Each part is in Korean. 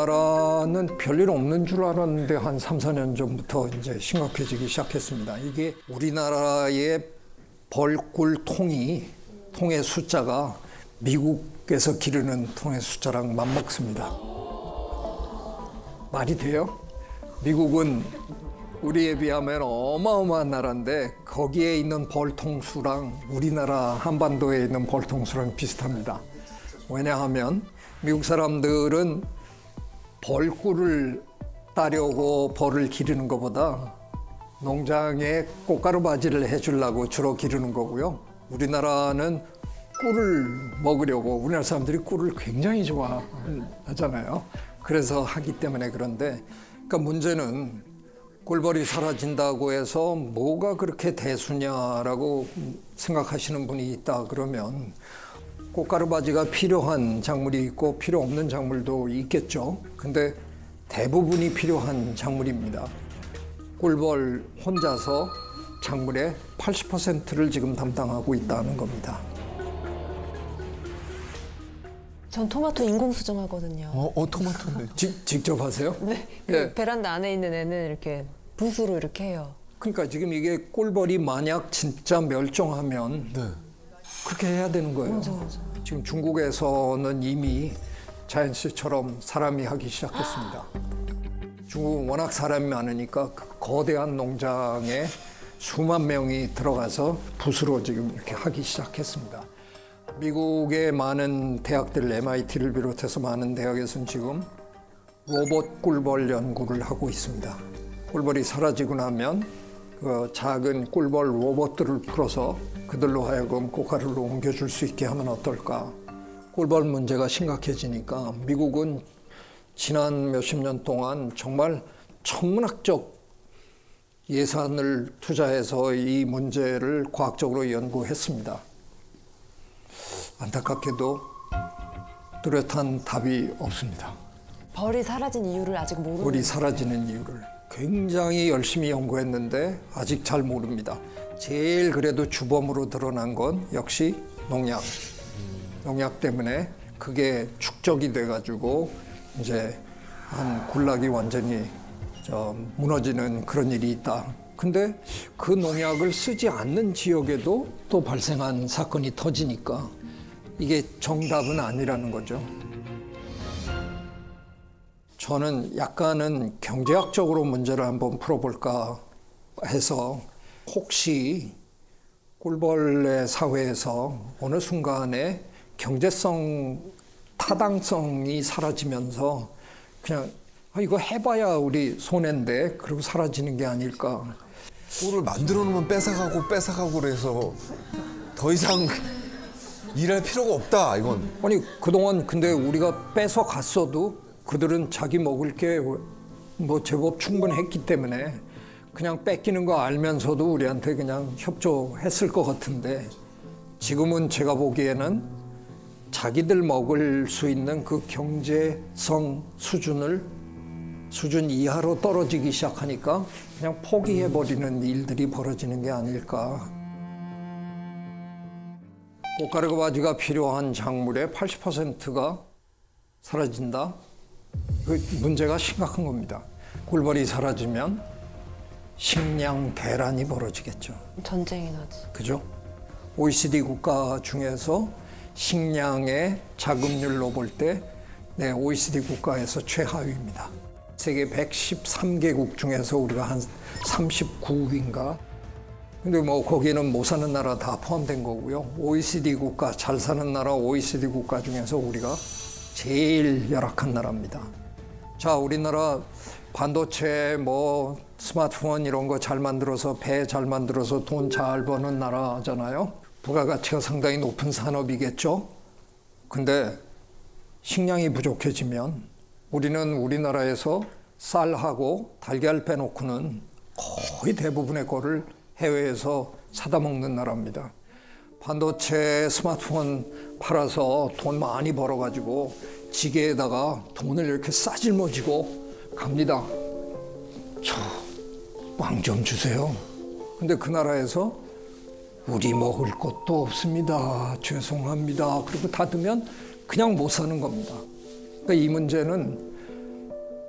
우리나라는 별일 없는 줄 알았는데 한 3, 4년 전부터 이제 심각해지기 시작했습니다. 이게 우리나라의 벌꿀 통의 숫자가 미국에서 기르는 통의 숫자랑 맞먹습니다. 말이 돼요? 미국은 우리에 비하면 어마어마한 나라인데 거기에 있는 벌통수랑 우리나라 한반도에 있는 벌통수랑 비슷합니다. 왜냐하면 미국 사람들은 벌꿀을 따려고 벌을 기르는 것보다 농장에 꽃가루 바지를 해주려고 주로 기르는 거고요. 우리나라는 꿀을 먹으려고, 우리나라 사람들이 꿀을 굉장히 좋아하잖아요. 그래서 하기 때문에 그런데, 그러니까 문제는 꿀벌이 사라진다고 해서 뭐가 그렇게 대수냐라고 생각하시는 분이 있다 그러면 꽃가루 바지가 필요한 작물이 있고 필요 없는 작물도 있겠죠. 근데 대부분이 필요한 작물입니다. 꿀벌 혼자서 작물의 80%를 지금 담당하고 있다는 겁니다. 전 토마토 인공 수정하거든요. 토마토인데. 직접 하세요? 네. 예. 베란다 안에 있는 애는 이렇게 붓으로 이렇게 해요. 그러니까 지금 이게 꿀벌이 만약 진짜 멸종하면 네. 그렇게 해야 되는 거예요. 맞아. 지금 중국에서는 이미 자연 씨처럼 사람이 하기 시작했습니다. 중국은 워낙 사람이 많으니까 그 거대한 농장에 수만 명이 들어가서 붓으로 지금 이렇게 하기 시작했습니다. 미국의 많은 대학들, MIT를 비롯해서 많은 대학에서는 지금 로봇 꿀벌 연구를 하고 있습니다. 꿀벌이 사라지고 나면 그 작은 꿀벌 로봇들을 풀어서 그들로 하여금 꽃가루를 옮겨줄 수 있게 하면 어떨까. 꿀벌 문제가 심각해지니까 미국은 지난 몇십 년 동안 정말 천문학적 예산을 투자해서 이 문제를 과학적으로 연구했습니다. 안타깝게도 뚜렷한 답이 없습니다. 벌이 사라진 이유를 아직 모르는. 벌이 사라지는 이유를 굉장히 열심히 연구했는데 아직 잘 모릅니다. 제일 그래도 주범으로 드러난 건 역시 농약. 농약 때문에 그게 축적이 돼가지고 이제 한 군락이 완전히 무너지는 그런 일이 있다. 근데 그 농약을 쓰지 않는 지역에도 또 발생한 사건이 터지니까 이게 정답은 아니라는 거죠. 저는 약간은 경제학적으로 문제를 한번 풀어볼까 해서 혹시 꿀벌의 사회에서 어느 순간에 경제성, 타당성이 사라지면서 그냥 이거 해봐야 우리 손해인데 그리고 사라지는 게 아닐까. 꿀을 만들어 놓으면 뺏어가고 그래서 더 이상 일할 필요가 없다, 이건. 아니 그동안 근데 우리가 뺏어 갔어도 그들은 자기 먹을 게 뭐 제법 충분했기 때문에 그냥 뺏기는 거 알면서도 우리한테 그냥 협조했을 것 같은데 지금은 제가 보기에는 자기들 먹을 수 있는 그 경제성 수준 이하로 떨어지기 시작하니까 그냥 포기해버리는 일들이 벌어지는 게 아닐까. 꽃가루 바지가 필요한 작물의 80%가 사라진다? 그 문제가 심각한 겁니다. 꿀벌이 사라지면 식량 대란이 벌어지겠죠. 전쟁이 나지. 그죠? OECD 국가 중에서 식량의 자급률로 볼 때 OECD 국가에서 최하위입니다. 세계 113개국 중에서 우리가 한 39위인가? 근데 뭐 거기는 못 사는 나라 다 포함된 거고요. OECD 국가, 잘 사는 나라 OECD 국가 중에서 우리가 제일 열악한 나라입니다. 자, 우리나라 반도체, 뭐 스마트폰 이런 거 잘 만들어서 배 잘 만들어서 돈 잘 버는 나라잖아요. 부가가치가 상당히 높은 산업이겠죠. 근데 식량이 부족해지면 우리는 우리나라에서 쌀하고 달걀 빼놓고는 거의 대부분의 거를 해외에서 사다 먹는 나라입니다. 반도체 스마트폰 팔아서 돈 많이 벌어가지고 지게에다가 돈을 이렇게 싸질머지고 갑니다. 저 빵 좀 주세요. 근데 그 나라에서 우리 먹을 것도 없습니다. 죄송합니다. 그리고 닫으면 그냥 못 사는 겁니다. 그러니까 이 문제는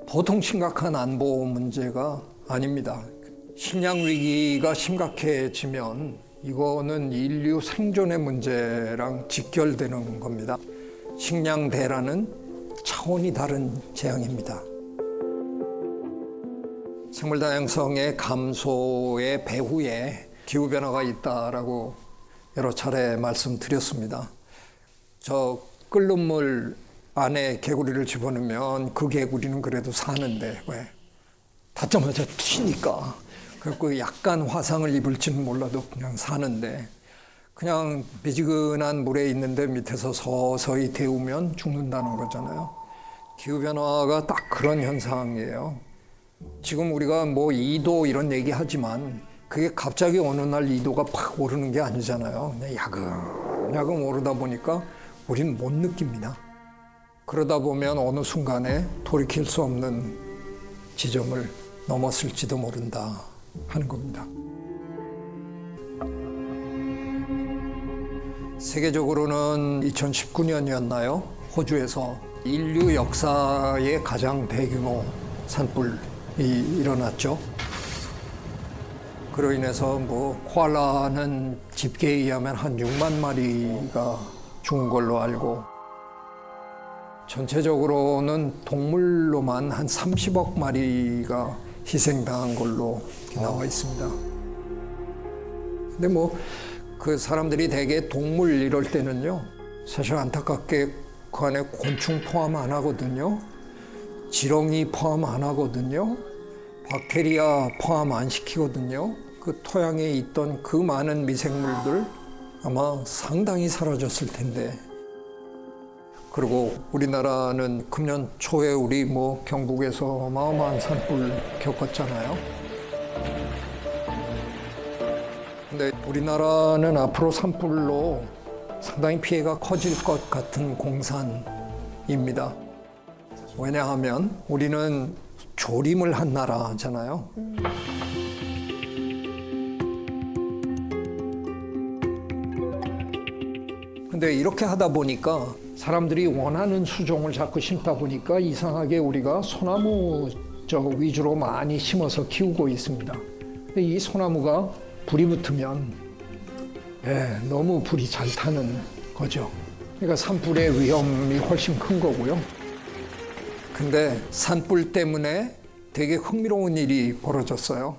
보통 심각한 안보 문제가 아닙니다. 식량 위기가 심각해지면 이거는 인류 생존의 문제랑 직결되는 겁니다. 식량 대란은 차원이 다른 재앙입니다. 생물 다양성의 감소의 배후에 기후변화가 있다라고 여러 차례 말씀드렸습니다. 저 끓는 물 안에 개구리를 집어넣으면 그 개구리는 그래도 사는데 왜? 닿자마자 튀니까. 그래서 약간 화상을 입을지는 몰라도 그냥 사는데 그냥 미지근한 물에 있는데 밑에서 서서히 데우면 죽는다는 거잖아요. 기후변화가 딱 그런 현상이에요. 지금 우리가 뭐 2도 이런 얘기 하지만 그게 갑자기 어느 날 2도가 팍 오르는 게 아니잖아요. 그냥 야금야금 오르다 보니까 우리는 못 느낍니다. 그러다 보면 어느 순간에 돌이킬 수 없는 지점을 넘었을지도 모른다 하는 겁니다. 세계적으로는 2019년이었나요? 호주에서 인류 역사의 가장 대규모 산불이 일어났죠. 그로 인해서 코알라는 집계에 의하면 한 6만 마리가 죽은 걸로 알고 전체적으로는 동물로만 한 30억 마리가 희생당한 걸로 나와 있습니다. 근데 그 사람들이 대개 동물 이럴 때는요, 사실 안타깝게 그 안에 곤충 포함 안 하거든요. 지렁이 포함 안 하거든요. 박테리아 포함 안 시키거든요. 그 토양에 있던 그 많은 미생물들 아마 상당히 사라졌을 텐데. 그리고 우리나라는 금년 초에 우리 경북에서 어마어마한 산불 겪었잖아요. 근데 우리나라는 앞으로 산불로 상당히 피해가 커질 것 같은 공산입니다. 왜냐하면 우리는 조림을 한 나라잖아요. 근데 이렇게 하다 보니까 사람들이 원하는 수종을 자꾸 심다 보니까 이상하게 우리가 소나무 위주로 많이 심어서 키우고 있습니다. 근데 이 소나무가 불이 붙으면 너무 불이 잘 타는 거죠. 그러니까 산불의 위험이 훨씬 큰 거고요. 근데 산불 때문에 되게 흥미로운 일이 벌어졌어요.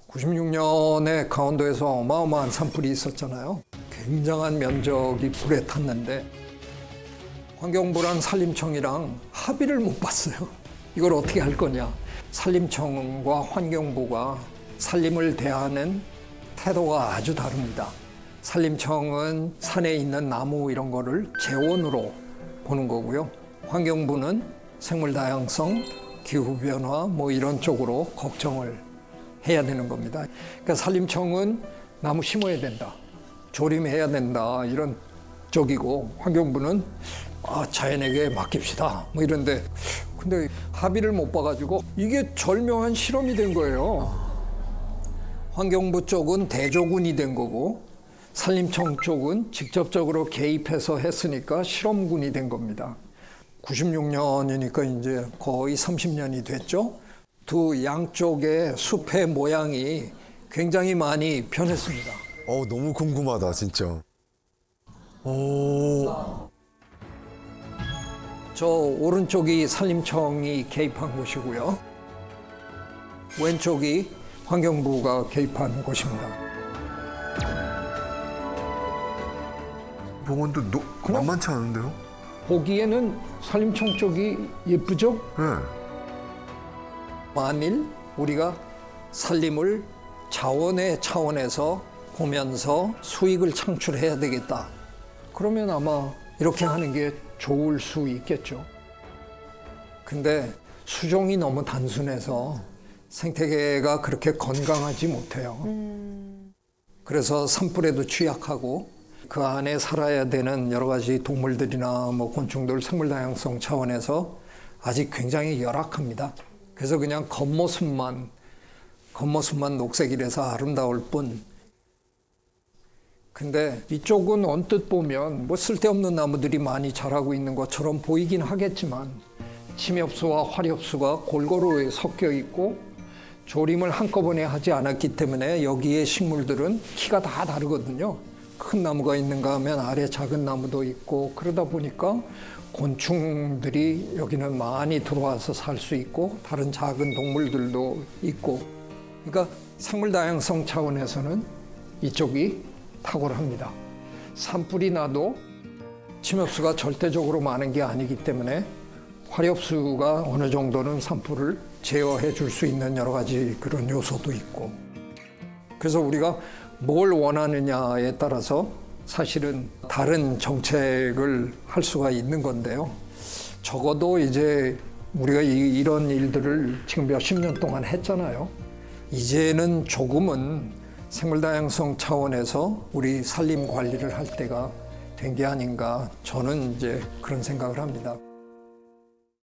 96년에 강원도에서 어마어마한 산불이 있었잖아요. 굉장한 면적이 불에 탔는데 환경부랑 산림청이랑 합의를 못 봤어요. 이걸 어떻게 할 거냐. 산림청과 환경부가 산림을 대하는 태도가 아주 다릅니다. 산림청은 산에 있는 나무 이런 거를 재원으로 보는 거고요. 환경부는 생물 다양성, 기후변화 이런 쪽으로 걱정을 해야 되는 겁니다. 그러니까 산림청은 나무 심어야 된다, 조림해야 된다 이런 쪽이고 환경부는 자연에게 맡깁시다 이런데 근데 합의를 못 봐가지고 이게 절묘한 실험이 된 거예요. 환경부 쪽은 대조군이 된 거고 산림청 쪽은 직접적으로 개입해서 했으니까 실험군이 된 겁니다. 96년이니까 이제 거의 30년이 됐죠. 두 양쪽의 숲의 모양이 굉장히 많이 변했습니다. 너무 궁금하다, 진짜. 저 오른쪽이 산림청이 개입한 곳이고요. 왼쪽이 환경부가 개입한 곳입니다. 봉원도 만만치 않은데요? 보기에는 산림청 쪽이 예쁘죠? 네. 만일 우리가 산림을 자원의 차원에서 보면서 수익을 창출해야 되겠다. 그러면 아마 이렇게 하는 게 좋을 수 있겠죠. 근데 수종이 너무 단순해서 생태계가 그렇게 건강하지 못해요. 그래서 산불에도 취약하고 그 안에 살아야 되는 여러 가지 동물들이나 곤충들 생물 다양성 차원에서 아직 굉장히 열악합니다. 그래서 그냥 겉모습만 녹색이라서 아름다울 뿐. 근데 이쪽은 언뜻 보면 쓸데없는 나무들이 많이 자라고 있는 것처럼 보이긴 하겠지만 침엽수와 화렵수가 골고루 섞여 있고 조림을 한꺼번에 하지 않았기 때문에 여기에 식물들은 키가 다 다르거든요. 큰 나무가 있는가 하면 아래 작은 나무도 있고 그러다 보니까 곤충들이 여기는 많이 들어와서 살 수 있고 다른 작은 동물들도 있고 그러니까 생물 다양성 차원에서는 이쪽이 탁월합니다. 산불이 나도 침엽수가 절대적으로 많은 게 아니기 때문에 화렵수가 어느 정도는 산불을 제어해 줄 수 있는 여러 가지 그런 요소도 있고 그래서 우리가 뭘 원하느냐에 따라서 사실은 다른 정책을 할 수가 있는 건데요. 적어도 이제 우리가 이런 일들을 지금 몇십 년 동안 했잖아요. 이제는 조금은 생물 다양성 차원에서 우리 산림 관리를 할 때가 된 게 아닌가 저는 이제 그런 생각을 합니다.